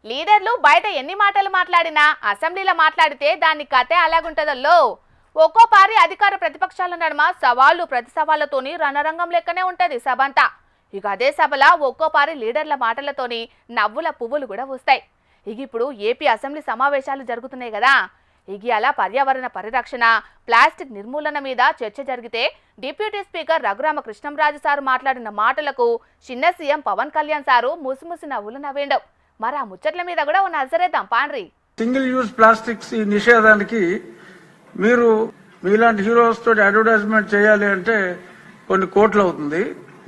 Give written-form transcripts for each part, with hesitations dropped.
లీడర్లు బయట ఎన్ని మాటలు మాట్లాడినా అసెంబ్లీలో మాట్లాడితే దాని కథే అలాగుంటదల్లో. ఒక్కో పారి అధికార ప్రతిపక్షాల నడుమ సవాళ్లు ప్రతి సవాళ్లతోని రణరంగం లెక్కనే ఉంటది సభంతా. ఇక అదే సభలో ఒక్కో పారి లీడర్ల మాటలతోని నవ్వుల పువ్వులు కూడా వస్తాయి. ఇక ఇప్పుడు ఏపీ అసెంబ్లీ సమావేశాలు జరుగుతున్నాయి కదా. అలా పర్యావరణ పరిరక్షణ, ప్లాస్టిక్ నిర్మూలన మీద చర్చ జరిగితే డిప్యూటీ స్పీకర్ రఘురామకృష్ణంరాజు సారు మాట్లాడిన మాటలకు చిన్న సీఎం పవన్ కళ్యాణ్ సారు ముసిముసి నవ్వులు నవ్వేండవు. మరి ఆ ముచ్చట్ల మీద కూడా ఓ నజరేద్దాం పాండ్రి. సింగిల్ యూజ్ ప్లాస్టిక్స్ ఈ నిషేధానికి మీరు మీలాంటి హీరోస్ తోటి అడ్వర్టైజ్మెంట్ చేయాలి అంటే కొన్ని కోట్లు అవుతుంది.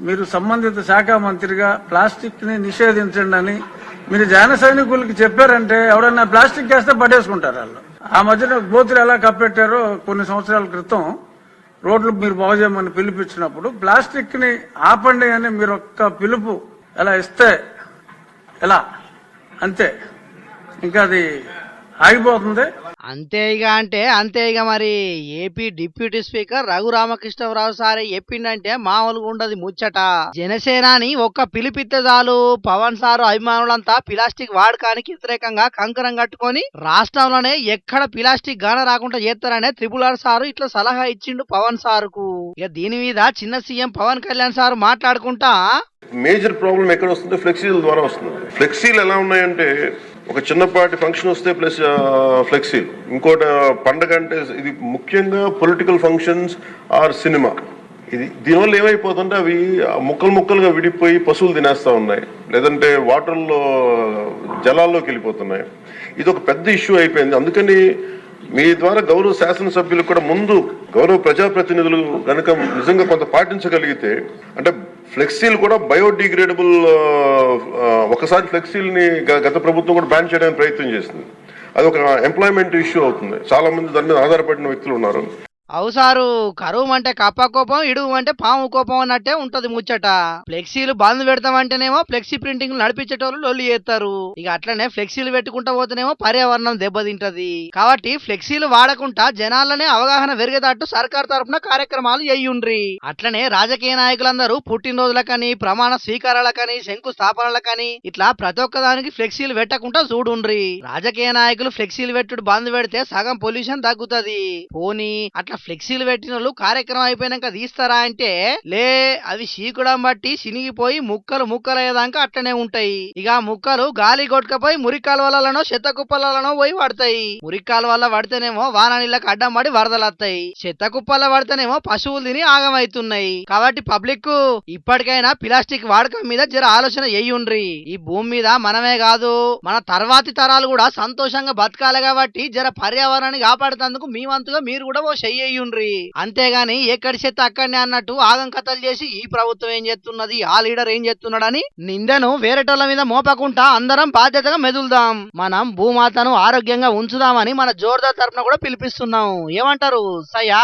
మీరు సంబంధిత శాఖ మంత్రిగా ప్లాస్టిక్ ని నిషేధించండి అని మీరు జన సైనికులకి చెప్పారంటే ఎవడన్నా ప్లాస్టిక్ వేస్తే పడేసుకుంటారు వాళ్ళు. ఆ మధ్యన గోతులు ఎలా కప్పెట్టారో కొన్ని సంవత్సరాల క్రితం రోడ్లు మీరు బాగు చేయమని పిలిపించినప్పుడు ప్లాస్టిక్ ని ఆపండి అని మీరు ఒక్క పిలుపు ఎలా ఇస్తే ఎలా అంతే, ఇంకా అది ఆగిపోతుంది. అంతే ఇక మరి ఏపీ డిప్యూటీ స్పీకర్ రఘురామకృష్ణరావు సారే చెప్పిండంటే మామూలుగా ఉండదు ముచ్చట. జనసేనాని ఒక్క పిలిపిస్తే చాలు పవన్ సారు అభిమానులంతా ప్లాస్టిక్ వాడకానికి వ్యతిరేకంగా కంకరం కట్టుకొని రాష్ట్రంలోనే ఎక్కడ ప్లాస్టిక్ గాన రాకుండా చేస్తారనే త్రిపుల్ సారు ఇట్లా సలహా ఇచ్చిండు పవన్ సారుకు. ఇక దీని మీద చిన్న సీఎం పవన్ కళ్యాణ్ సారు మాట్లాడుకుంటా మేజర్ ప్రాబ్లం ఎక్కడ వస్తుంది, ఫ్లెక్సీల ద్వారా వస్తుంది. ఫ్లెక్సీలు ఎలా ఉన్నాయంటే ఒక చిన్నపాటి ఫంక్షన్ వస్తే ప్లస్ ఫ్లెక్సీలు, ఇంకోటి పండగ అంటే ఇది ముఖ్యంగా పొలిటికల్ ఫంక్షన్స్ ఆర్ సినిమా. దీనివల్ల ఏమైపోతుంటే అవి ముక్కలుగా విడిపోయి పశువులు తినేస్తా ఉన్నాయి, లేదంటే వాటర్లో జలాల్లోకి వెళ్ళిపోతున్నాయి. ఇది ఒక పెద్ద ఇష్యూ అయిపోయింది. అందుకని మీ ద్వారా గౌరవ శాసనసభ్యులకు కూడా ముందు గౌరవ ప్రజాప్రతినిధులు కనుక నిజంగా కొంత పాటించగలిగితే, అంటే ఫ్లెక్సీలు కూడా బయోడిగ్రేడబుల్, ఒకసారి ఫ్లెక్సీల్ని గత ప్రభుత్వం కూడా బ్యాన్ చేయడానికి ప్రయత్నం చేసింది. అది ఒక ఎంప్లాయ్మెంట్ ఇష్యూ అవుతుంది. చాలా మంది దాని మీద ఆధారపడిన వ్యక్తులు ఉన్నారు. అవుసారు కరువు అంటే కప్ప కోపం, ఇడువు అంటే పాము కోపం అన్నట్టే ఉంటది ముచ్చట. ఫ్లెక్సీలు బంద్ పెడతామంటేనేమో ఫ్లెక్సీ ప్రింటింగ్ నడిపించేటోళ్ళు లొల్లి చేస్తారు. ఇక అట్లనే ఫ్లెక్సీలు పెట్టుకుంటా పోతేనేమో పర్యావరణం దెబ్బతింటది. కాబట్టి ఫ్లెక్సీలు వాడకుండా జనాలనే అవగాహన పెరిగేటట్టు సర్కార్ తరఫున కార్యక్రమాలు చేయుండ్రి. అట్లనే రాజకీయ నాయకులందరూ పుట్టినరోజులకని, ప్రమాణ స్వీకారాలకని, శంకుస్థాపనలకని ఇట్లా ప్రతి ఒక్కదానికి ఫ్లెక్సీలు పెట్టకుండా చూడుండ్రి. రాజకీయ నాయకులు ఫ్లెక్సీలు పెట్టుడు బంద్ పెడితే సగం పొల్యూషన్ తగ్గుతది. పోనీ అట్లా ఫ్లెక్సీలు పెట్టిన వాళ్ళు కార్యక్రమం అయిపోయినాక తీస్తారా అంటే లే, అవి చీకుడం బట్టి చినిగిపోయి ముక్కలు అయ్యేదాకా అట్లనే ఉంటాయి. ఇక ముక్కలు గాలి కొట్టుకపోయి మురికాల వల్లనో చెత్త కుప్పలలోనో పోయి పడతాయి. మురికాల వల్ల పడితేనేమో వాన నీళ్ళకి అడ్డం పడి వరదలత్తాయి. చెత్త కుప్పల పడితేనేమో పశువులు తిని ఆగమవుతున్నాయి. కాబట్టి పబ్లిక్ ఇప్పటికైనా ప్లాస్టిక్ వాడకం మీద జర ఆలోచన చేయుండ్రి. ఈ భూమి మీద మనమే కాదు మన తర్వాతి తరాలు కూడా సంతోషంగా బతకాలి. కాబట్టి జర పర్యావరణాన్ని కాపాడుతందుకు మీ వంతుగా మీరు కూడా ఓ చెయ్యుండ్రి. అంతేగాని ఎక్కడి చెత్త అక్కడనే అన్నట్టు ఆగం కథలు చేసి ఈ ప్రభుత్వం ఏం చేస్తున్నది, ఆ లీడర్ ఏం చేస్తున్నాడని నిందను వేరేటోళ్ళ మీద మోపకుండా అందరం బాధ్యతగా మెదులుదాం. మనం భూమాతను ఆరోగ్యంగా ఉంచుదామని మన జోర్దార్ తరపున కూడా పిలిపిస్తున్నాం. ఏమంటారు సయ్యా?